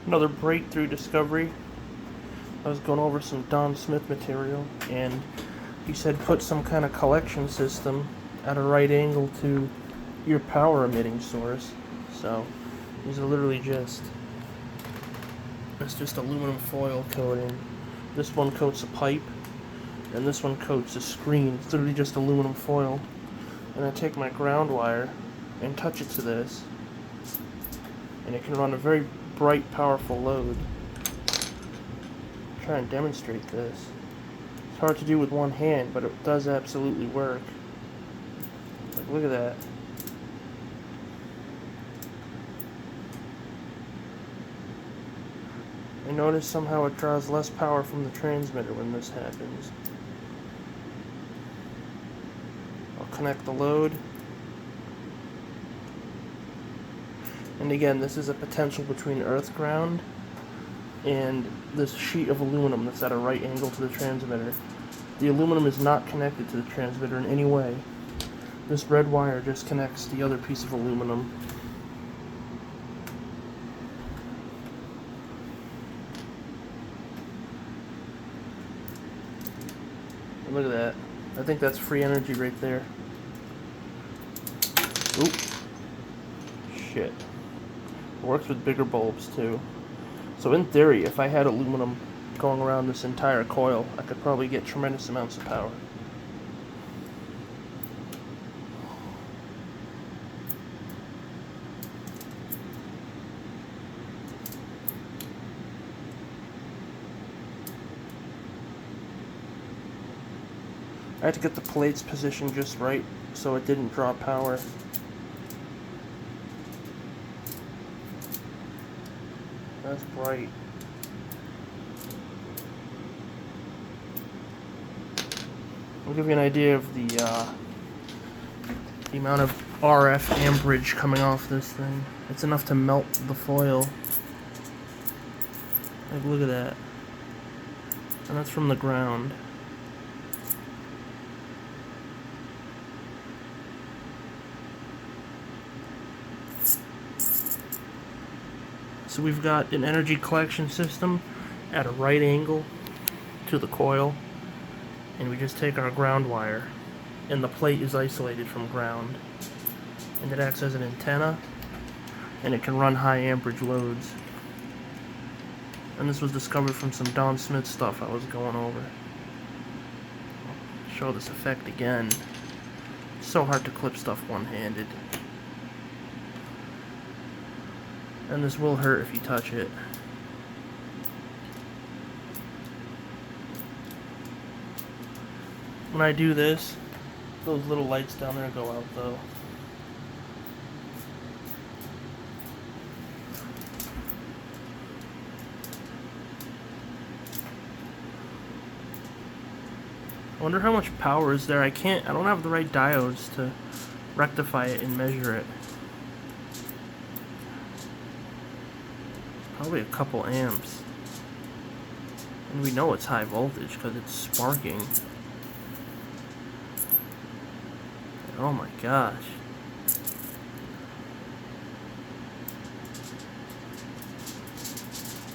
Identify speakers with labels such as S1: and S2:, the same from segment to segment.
S1: Another breakthrough discovery. I was going over some Don Smith material, and he said put some kind of collection system at a right angle to your power emitting source. So these are literally just aluminum foil coating. This one coats a pipe, and this one coats a screen. It's literally just aluminum foil. And I take my ground wire and touch it to this, and it can run a very bright, powerful load. Try and demonstrate this. It's hard to do with one hand, but it does absolutely work. Like, look at that. I notice somehow it draws less power from the transmitter when this happens. I'll connect the load. And again, this is a potential between earth ground and this sheet of aluminum that's at a right angle to the transmitter. The aluminum is not connected to the transmitter in any way. This red wire just connects the other piece of aluminum. And look at that. I think that's free energy right there. Oop. Shit. It works with bigger bulbs too. So in theory, if I had aluminum going around this entire coil, I could probably get tremendous amounts of power. I had to get the plates positioned just right so it didn't draw power. That's bright. I'll give you an idea of the amount of RF amperage coming off this thing. It's enough to melt the foil. Like, look at that. And that's from the ground. So we've got an energy collection system at a right angle to the coil, and we just take our ground wire, and the plate is isolated from ground, and it acts as an antenna, and it can run high amperage loads. And this was discovered from some Don Smith stuff I was going over. I'll show this effect again. It's so hard to clip stuff one-handed. And this will hurt if you touch it. When I do this, those little lights down there go out though. I wonder how much power is there. I don't have the right diodes to rectify it and measure it. Probably a couple amps. And we know it's high voltage because it's sparking. Oh my gosh.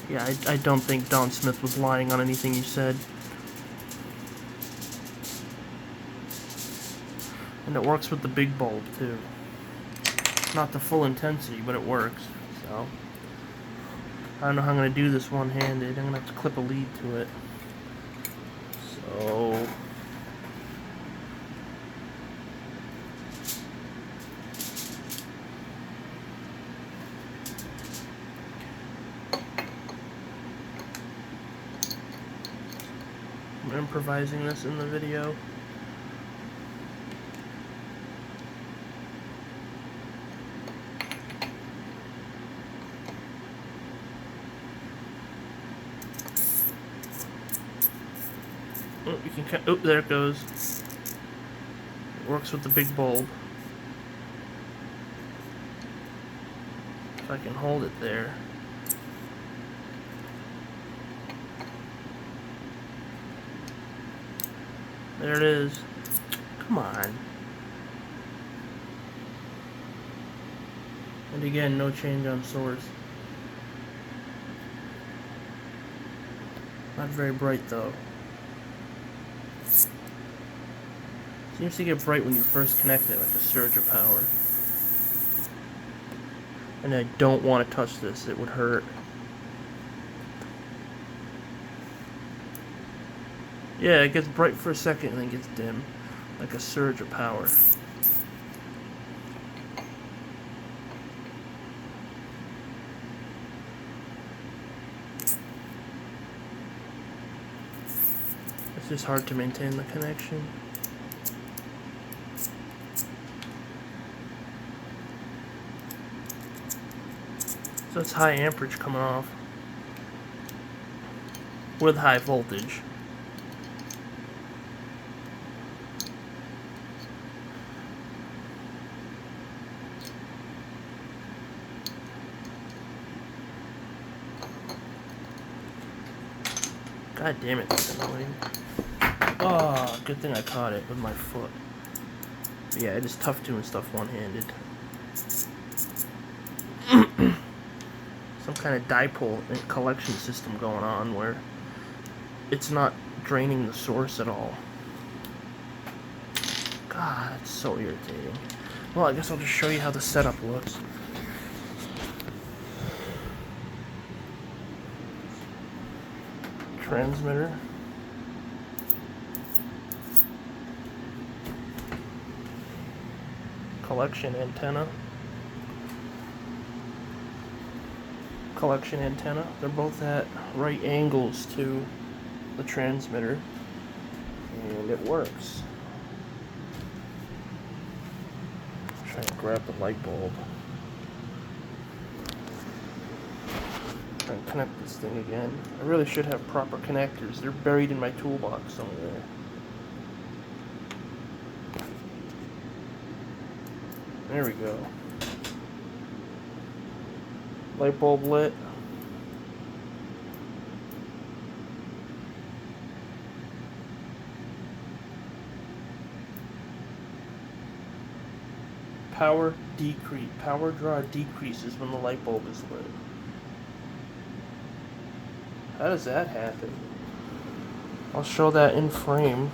S1: Yeah, I don't think Don Smith was lying on anything he said. And it works with the big bulb too. Not the full intensity, but it works. So I don't know how I'm going to do this one-handed. I'm going to have to clip a lead to it. So I'm improvising this in the video. Oh, you can oh, there it goes. It works with the big bulb. If I can hold it there. There it is. Come on. And again, no change on source. Not very bright though. Seems to get bright when you first connect it, like a surge of power. And I don't want to touch this, it would hurt. Yeah, it gets bright for a second and then gets dim, like a surge of power. It's just hard to maintain the connection. So it's high amperage coming off with high voltage. God damn it, that's annoying. Oh, good thing I caught it with my foot. But yeah, it is tough doing stuff one-handed. Some kind of dipole collection system going on where it's not draining the source at all. God, that's so irritating. Well, I guess I'll just show you how the setup looks. Transmitter. Collection antenna. Collection antenna. They're both at right angles to the transmitter, and it works. Try to grab the light bulb. Try and connect this thing again. I really should have proper connectors. They're buried in my toolbox somewhere. There we go. Light bulb lit. Power draw decreases when the light bulb is lit. How does that happen? I'll show that in frame.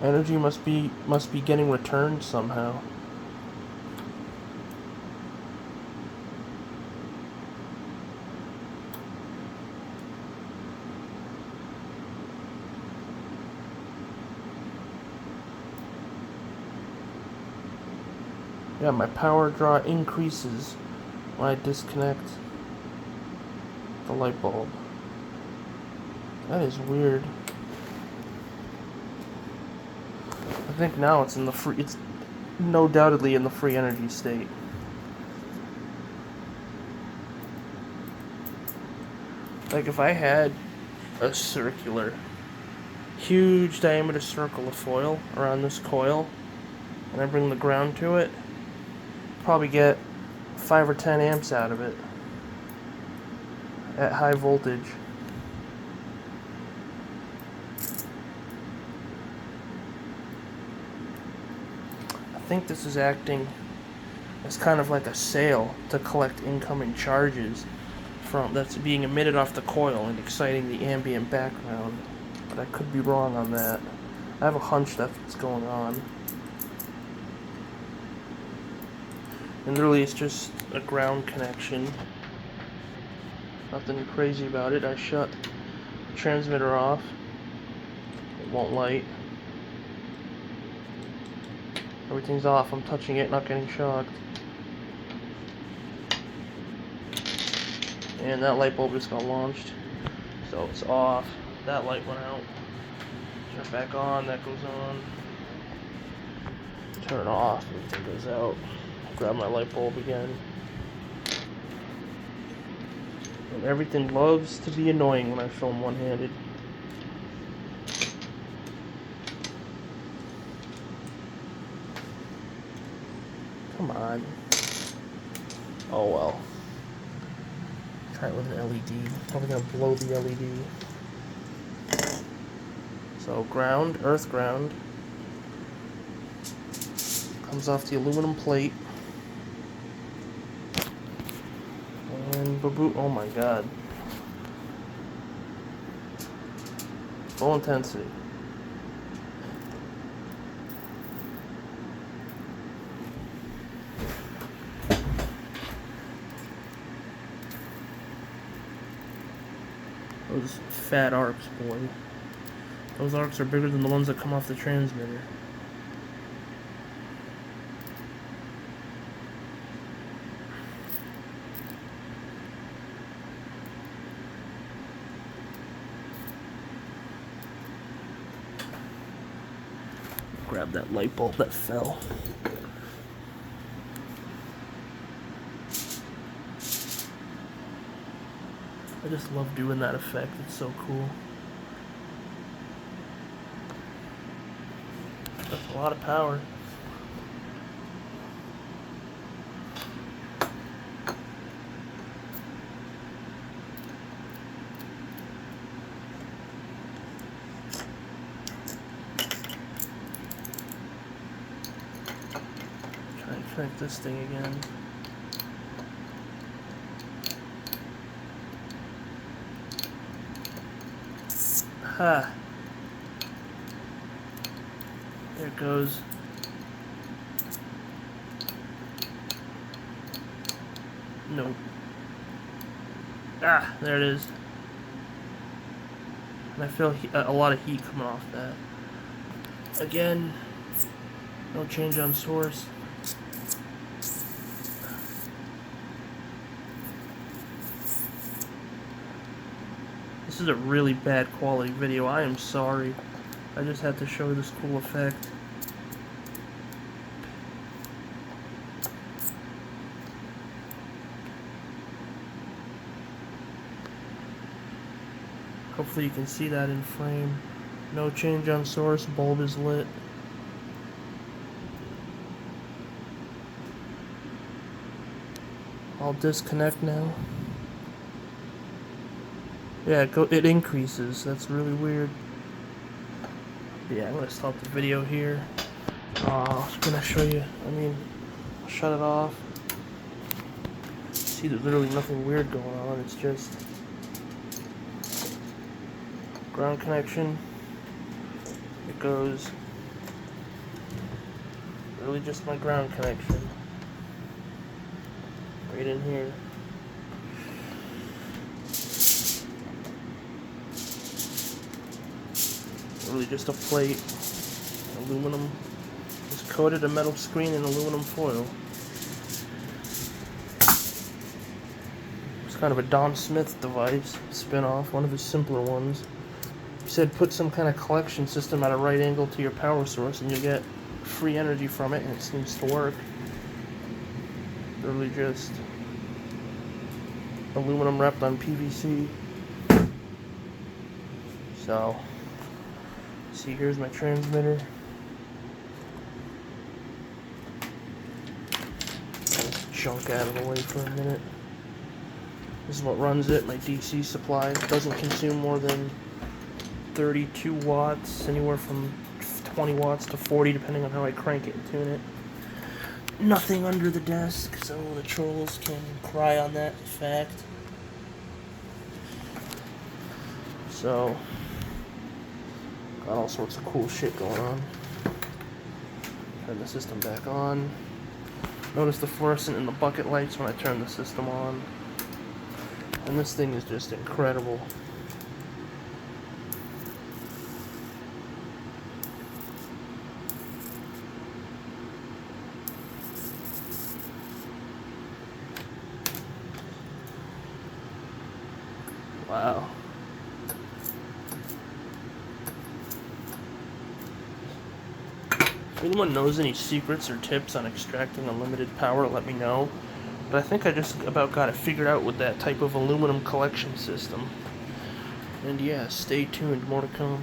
S1: Energy must be getting returned somehow. Yeah, my power draw increases when I disconnect the light bulb. That is weird. I think now it's no doubtedly in the free energy state. Like if I had a circular, huge diameter circle of foil around this coil, and I bring the ground to it, probably get 5 or 10 amps out of it at high voltage. I think this is acting as kind of like a sail to collect incoming charges that's being emitted off the coil and exciting the ambient background. But I could be wrong on that. I have a hunch that's what's going on. And really it's just a ground connection. Nothing crazy about it. I shut the transmitter off. It won't light. Everything's off. I'm touching it, not getting shocked. And that light bulb just got launched. So it's off. That light went out. Turn it back on, that goes on. Turn it off, everything goes out. Grab my light bulb again. And everything loves to be annoying when I film one-handed. Come on. Oh well. Try it with an LED. Probably gonna blow the LED. So ground, earth ground. Comes off the aluminum plate. And baboo, oh my god. Full intensity. Those fat arcs, boy. Those arcs are bigger than the ones that come off the transmitter. Grab that light bulb that fell. I just love doing that effect, it's so cool. That's a lot of power. Try and connect this thing again. Ha! There it goes. Nope. Ah, there it is. And I feel a lot of heat coming off that. Again, no change on source. This is a really bad quality video. I am sorry. I just had to show this cool effect. Hopefully you can see that in frame. No change on source, bulb is lit. I'll disconnect now. Yeah, it increases. That's really weird. Yeah, I'm gonna stop the video here. I was gonna show you. I'll shut it off. See, there's literally nothing weird going on. It's just ground connection. It goes. Really, just my ground connection. Right in here. Really just a plate, aluminum, just coated a metal screen in aluminum foil. It's kind of a Don Smith device, spin-off, one of his simpler ones. He said put some kind of collection system at a right angle to your power source and you'll get free energy from it, and it seems to work. Really just aluminum wrapped on PVC. So, see, here's my transmitter. Get this junk out of the way for a minute. This is what runs it, my DC supply. It doesn't consume more than 32 watts, anywhere from 20 watts to 40, depending on how I crank it and tune it. Nothing under the desk, so the trolls can cry on that fact. So, got all sorts of cool shit going on. Turn the system back on. Notice the fluorescent in the bucket lights when I turn the system on. And this thing is just incredible. Wow. If anyone knows any secrets or tips on extracting unlimited power, let me know. But I think I just about got it figured out with that type of aluminum collection system. And yeah, stay tuned, more to come.